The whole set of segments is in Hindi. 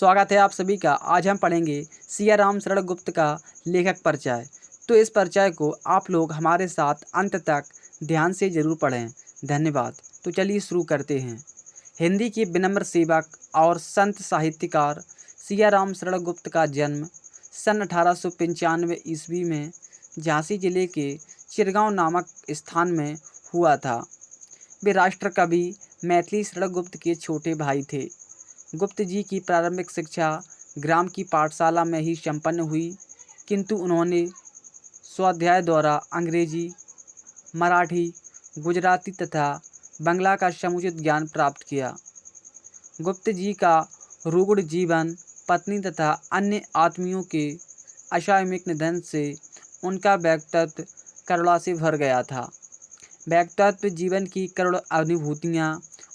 स्वागत है आप सभी का। आज हम पढ़ेंगे सियाराम शरण गुप्त का लेखक परिचय। तो इस परिचय को आप लोग हमारे साथ अंत तक ध्यान से ज़रूर पढ़ें। धन्यवाद। तो चलिए शुरू करते हैं। हिंदी के विनम्र सेवक और संत साहित्यकार सियाराम शरण गुप्त का जन्म सन 1895 ईस्वी में झांसी जिले के चिरगांव नामक स्थान में हुआ था। वे राष्ट्र कवि मैथिली शरण गुप्त के छोटे भाई थे। गुप्त जी की प्रारंभिक शिक्षा ग्राम की पाठशाला में ही संपन्न हुई, किंतु उन्होंने स्वाध्याय द्वारा अंग्रेजी, मराठी, गुजराती तथा बंगला का समुचित ज्ञान प्राप्त किया। गुप्त जी का रुग्ण जीवन, पत्नी तथा अन्य आत्मियों के असामयिक निधन से उनका व्यक्तित्व करुणा से भर गया था। व्यक्तित्व जीवन की करुण अनुभूतियाँ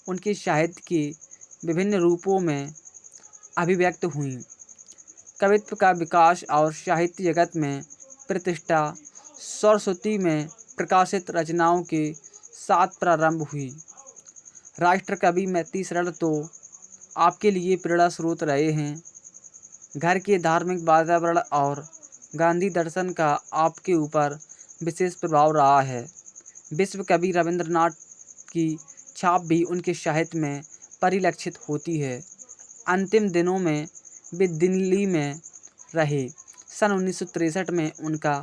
उनके साहित्य के विभिन्न रूपों में अभिव्यक्त हुईं। कवित्व का विकास और साहित्य जगत में प्रतिष्ठा सरस्वती में प्रकाशित रचनाओं के साथ प्रारंभ हुई। राष्ट्र कवि मैथिली शरण तो आपके लिए प्रेरणा स्रोत रहे हैं। घर के धार्मिक वातावरण और गांधी दर्शन का आपके ऊपर विशेष प्रभाव रहा है। विश्व कवि रविंद्रनाथ की छाप भी उनके साहित्य में परिलक्षित होती है। अंतिम दिनों में वे दिल्ली में रहे। सन 1963 में उनका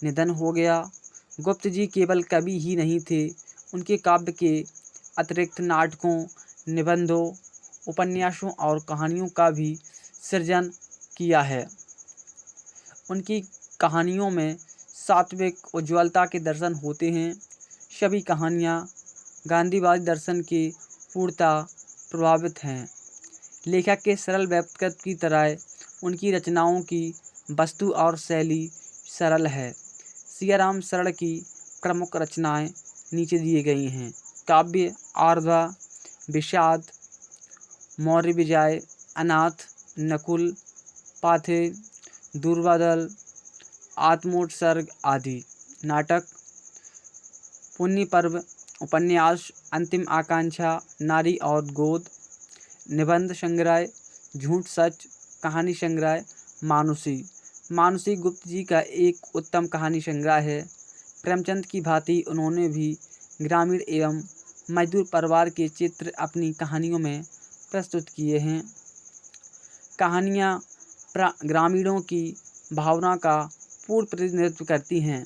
निधन हो गया। गुप्त जी केवल कवि ही नहीं थे, उनके काव्य के अतिरिक्त नाटकों, निबंधों, उपन्यासों और कहानियों का भी सृजन किया है। उनकी कहानियों में सात्विक उज्ज्वलता के दर्शन होते हैं। सभी कहानियाँ गांधीवादी दर्शन के पूर्णतः प्रभावित हैं। लेखक के सरल व्यक्तित्व की तरह उनकी रचनाओं की वस्तु और शैली सरल है। सियाराम शरण की प्रमुख रचनाएं नीचे दिए गई हैं। काव्य आर्द्रा, विषाद, मौर्य विजय, अनाथ, नकुल, पाथे, दुर्बादल, आत्मोत्सर्ग आदि। नाटक पुण्य पर्व, उपन्यास अंतिम आकांक्षा, नारी और गोद, निबंध संग्रह झूठ सच, कहानी संग्रह मानुषी। मानुषी गुप्त जी का एक उत्तम कहानी संग्रह है। प्रेमचंद की भांति उन्होंने भी ग्रामीण एवं मजदूर परिवार के चित्र अपनी कहानियों में प्रस्तुत किए हैं। कहानियाँ ग्रामीणों की भावना का पूर्ण प्रतिनिधित्व करती हैं।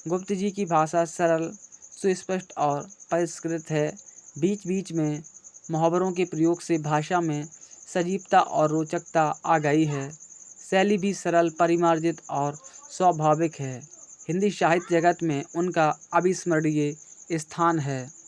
गुप्त जी की भाषा सरल, सुस्पष्ट और परिष्कृत है। बीच बीच में मुहावरों के प्रयोग से भाषा में सजीवता और रोचकता आ गई है। शैली भी सरल, परिमार्जित और स्वाभाविक है। हिंदी साहित्य जगत में उनका अविस्मरणीय स्थान है।